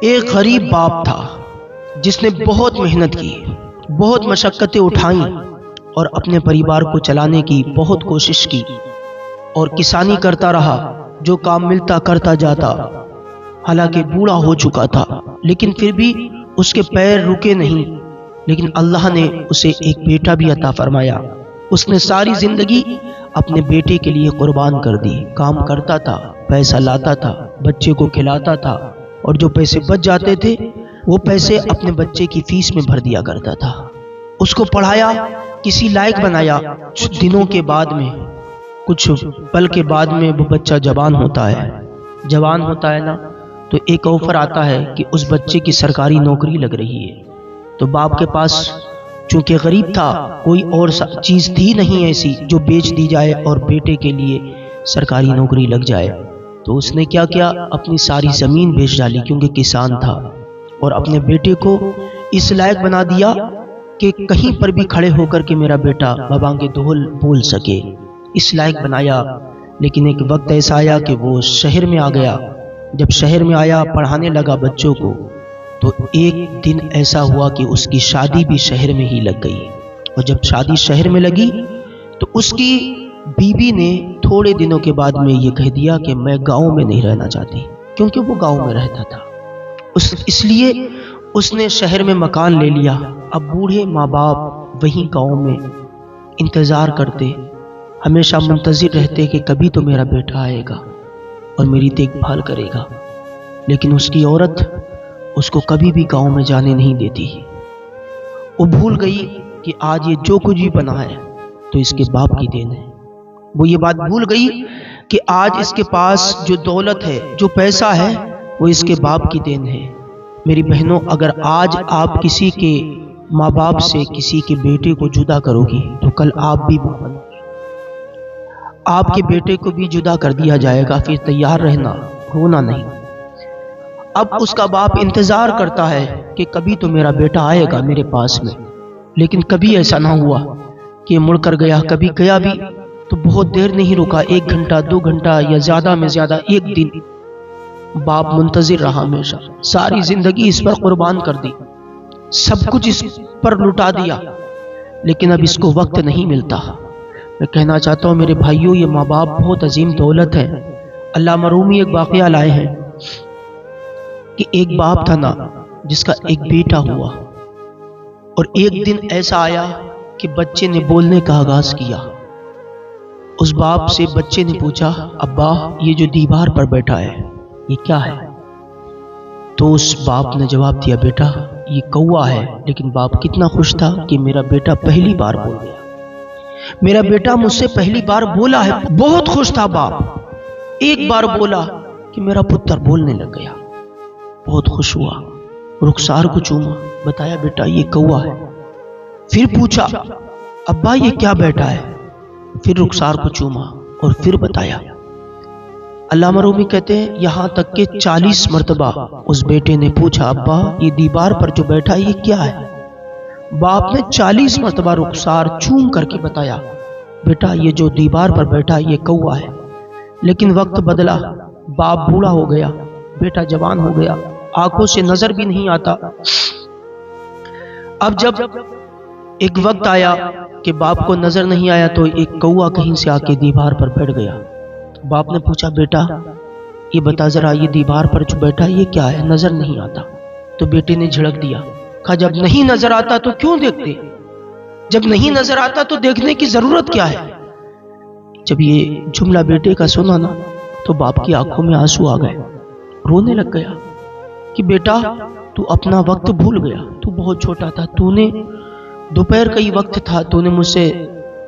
ایک غریب باپ تھا جس نے بہت محنت کی، بہت مشقتیں اٹھائیں اور اپنے پریوار کو چلانے کی بہت کوشش کی اور کسانی کرتا رہا، جو کام ملتا کرتا جاتا۔ حالانکہ بوڑھا ہو چکا تھا لیکن پھر بھی اس کے پیر رکے نہیں، لیکن اللہ نے اسے ایک بیٹا بھی عطا فرمایا۔ اس نے ساری زندگی اپنے بیٹے کے لیے قربان کر دی، کام کرتا تھا، پیسہ لاتا تھا، بچے کو کھلاتا تھا، اور جو پیسے بچ جاتے تھے وہ پیسے اپنے بچے کی فیس میں بھر دیا کرتا تھا۔ اس کو پڑھایا، کسی لائق بنایا۔ کچھ دنوں کے بعد میں، کچھ پل کے بعد میں وہ بچہ جوان ہوتا ہے۔ جوان ہوتا ہے نا تو ایک آفر آتا ہے کہ اس بچے کی سرکاری نوکری لگ رہی ہے۔ تو باپ کے پاس چونکہ غریب تھا، کوئی اور چیز تھی نہیں ایسی جو بیچ دی جائے اور بیٹے کے لیے سرکاری نوکری لگ جائے۔ تو اس نے کیا کیا، اپنی ساری زمین بیچ ڈالی کیونکہ کسان تھا، اور اپنے بیٹے کو اس لائق بنا دیا کہ کہیں پر بھی کھڑے ہو کر کے میرا بیٹا بابانگ دہل بول سکے، اس لائق بنایا۔ لیکن ایک وقت ایسا آیا کہ وہ شہر میں آ گیا۔ جب شہر میں آیا، پڑھانے لگا بچوں کو، تو ایک دن ایسا ہوا کہ اس کی شادی بھی شہر میں ہی لگ گئی۔ اور جب شادی شہر میں لگی تو اس کی بیوی نے تھوڑے دنوں کے بعد میں یہ کہہ دیا کہ میں گاؤں میں نہیں رہنا چاہتی، کیونکہ وہ گاؤں میں رہتا تھا۔ اس لیے اس نے شہر میں مکان لے لیا۔ اب بوڑھے ماں باپ وہیں گاؤں میں انتظار کرتے، ہمیشہ منتظر رہتے کہ کبھی تو میرا بیٹا آئے گا اور میری دیکھ بھال کرے گا۔ لیکن اس کی عورت اس کو کبھی بھی گاؤں میں جانے نہیں دیتی۔ وہ بھول گئی کہ آج یہ جو کچھ بھی بنا ہے تو اس کے باپ کی دین ہے۔ وہ یہ بات بھول گئی کہ آج اس کے پاس جو دولت ہے، جو پیسہ ہے، وہ اس کے باپ کی دین ہے۔ میری بہنوں، اگر آج آپ کسی کے ماں باپ سے کسی کے بیٹے کو جدا کرو گی تو کل آپ بھی ماں بنو گی، آپ کے بیٹے کو بھی جدا کر دیا جائے گا۔ پھر تیار رہنا، رونا نہیں۔ اب اس کا باپ انتظار کرتا ہے کہ کبھی تو میرا بیٹا آئے گا میرے پاس میں، لیکن کبھی ایسا نہ ہوا کہ مڑ کر گیا۔ کبھی گیا بھی تو بہت دیر نہیں رکا، 1 گھنٹہ 2 گھنٹہ یا زیادہ میں زیادہ 1 دن باپ منتظر رہا۔ ہمیشہ ساری زندگی اس پر قربان کر دی، سب کچھ اس پر لٹا دیا، لیکن اب اس کو وقت نہیں ملتا۔ میں کہنا چاہتا ہوں میرے بھائیوں، یہ ماں باپ بہت عظیم دولت ہے۔ علامہ رومی ایک واقعہ لائے ہیں کہ ایک باپ تھا نا جس کا ایک بیٹا ہوا، اور ایک دن ایسا آیا کہ بچے نے بولنے کا آغاز کیا۔ اس باپ سے بچے نے پوچھا، ابا یہ جو دیوار پر بیٹھا ہے یہ کیا ہے؟ تو اس باپ نے جواب دیا، بیٹا یہ کوا ہے۔ لیکن باپ کتنا خوش تھا کہ میرا بیٹا پہلی بار بول گیا، میرا بیٹا مجھ سے پہلی بار بولا ہے۔ بہت خوش تھا باپ، ایک بار بولا کہ میرا پتر بولنے لگ گیا، بہت خوش ہوا۔ رخسار کو چوما، بتایا بیٹا یہ کوا ہے۔ پھر پوچھا، ابا یہ کیا بیٹا ہے؟ پھر رخسار کو چوما اور پھر بتایا۔ علامہ رومی کہتے ہیں یہاں تک کہ 40 مرتبہ اس بیٹے نے پوچھا، ابا یہ دیوار پر جو بیٹھا ہے یہ کیا ہے؟ باپ نے 40 مرتبہ رخسار چوم کر کے بتایا، بیٹا یہ جو دیوار پر بیٹھا ہے یہ کوا ہے۔ لیکن وقت بدلا، باپ بوڑھا ہو گیا، بیٹا جوان ہو گیا، آنکھوں سے نظر بھی نہیں آتا۔ اب جب ایک وقت آیا کہ باپ کو نظر نہیں آیا تو ایک کوا کہیں سے آ کے دیوار پر بیٹھ گیا۔ باپ نے پوچھا، بیٹا یہ بتا ذرا یہ دیوار پر جو بیٹھا یہ کیا ہے؟ نظر نہیں آتا۔ تو بیٹے نے جھڑک دیا، کہا جب نہیں نظر آتا تو کیوں دیکھتے؟ جب نہیں نظر آتا تو دیکھنے کی ضرورت کیا ہے؟ جب یہ جملہ بیٹے کا سنا نا تو باپ کی آنکھوں میں آنسو آ گئے، رونے لگ گیا کہ بیٹا تو اپنا وقت بھول گیا، تو بہت چھوٹا تھا، تو نے دوپہر کا ہی وقت تھا، تو نے مجھ سے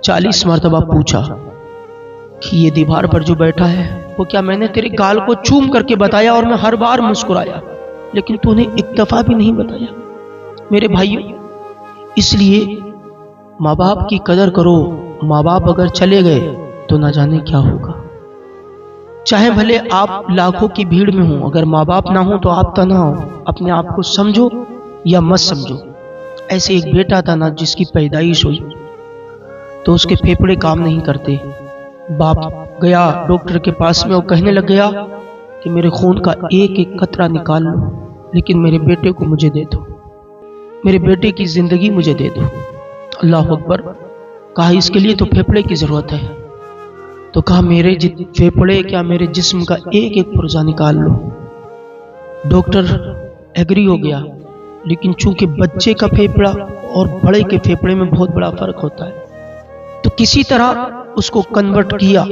40 مرتبہ پوچھا کہ یہ دیوار پر جو بیٹھا ہے وہ کیا؟ میں نے تیرے گال کو چوم کر کے بتایا اور میں ہر بار مسکرایا، لیکن تو نے ایک دفعہ بھی نہیں بتایا۔ میرے بھائیوں، اس لیے ماں باپ کی قدر کرو۔ ماں باپ اگر چلے گئے تو نہ جانے کیا ہوگا۔ چاہے بھلے آپ لاکھوں کی بھیڑ میں ہوں، اگر ماں باپ نہ ہوں تو آپ تنہا ہو۔ اپنے آپ کو سمجھو یا مت سمجھو۔ ایسے ایک بیٹا تھا نا جس کی پیدائش ہوئی تو اس کے پھیپھڑے کام نہیں کرتے۔ باپ گیا ڈاکٹر کے پاس میں، وہ کہنے لگ گیا کہ میرے خون کا ایک ایک قطرہ نکال لو، لیکن میرے بیٹے کو مجھے دے دو، میرے بیٹے کی زندگی مجھے دے دو۔ اللہ اکبر۔ کہا اس کے لیے تو پھیپھڑے کی ضرورت ہے۔ تو کہا میرے پھیپھڑے کیا، میرے جسم کا ایک ایک پرزہ نکال لو۔ ڈاکٹر ایگری ہو گیا، لیکن چونکہ بچے کا پھیپھڑا اور بڑے کے پھیپھڑے میں بہت بڑا فرق ہوتا ہے، تو کسی طرح اس کو کنورٹ کیا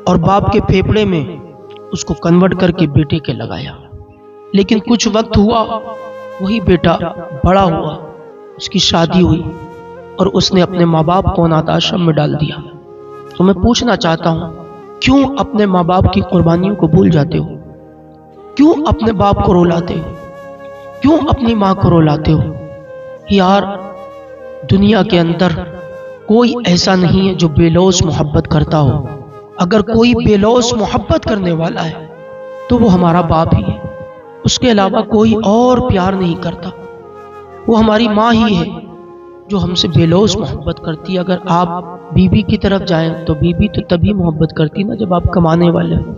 اور باپ کے پھیپھڑے میں اس کو کنورٹ کر کے بیٹے کے لگایا۔ لیکن کچھ وقت ہوا، وہی بیٹا بڑا ہوا، اس کی شادی ہوئی اور اس نے اپنے ماں باپ کو اناتھ آشرم میں ڈال دیا۔ تو میں پوچھنا چاہتا ہوں، کیوں اپنے ماں باپ کی قربانیوں کو بھول جاتے ہو؟ کیوں اپنے باپ کو رولاتے ہو؟ کیوں اپنی ماں کو رولاتے ہو؟ یار، دنیا کے اندر کوئی ایسا نہیں ہے جو بے لوث محبت کرتا ہو۔ اگر کوئی بے لوث محبت کرنے والا ہے تو وہ ہمارا باپ ہی ہے، اس کے علاوہ کوئی اور پیار نہیں کرتا۔ وہ ہماری ماں ہی ہے جو ہم سے بے لوث محبت کرتی ہے۔ اگر آپ بیوی کی طرف جائیں تو بیوی تو تبھی محبت کرتی نا جب آپ کمانے والے ہو،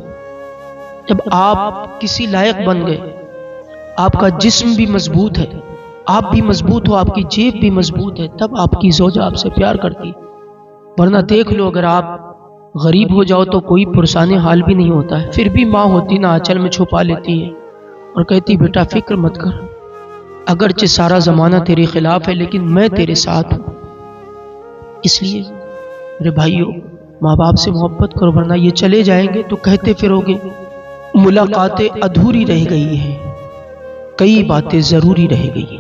جب آپ کسی لائق بن گئے، آپ کا جسم بھی مضبوط ہے، آپ بھی مضبوط ہو، آپ کی جیب بھی مضبوط ہے، تب آپ کی زوجہ آپ سے پیار کرتی۔ ورنہ دیکھ لو، اگر آپ غریب ہو جاؤ تو کوئی پرسان حال بھی نہیں ہوتا ہے، پھر بھی ماں ہوتی نا آنچل میں چھپا لیتی ہے اور کہتی بیٹا فکر مت کر، اگرچہ سارا زمانہ تیرے خلاف ہے لیکن میں تیرے ساتھ ہوں۔ اس لیے میرے بھائیوں، ماں باپ سے محبت کرو، ورنہ یہ چلے جائیں گے تو کہتے پھرو گے ملاقاتیں ادھوری رہ گئی ہیں، کئی باتیں ضروری رہ گئی ہیں۔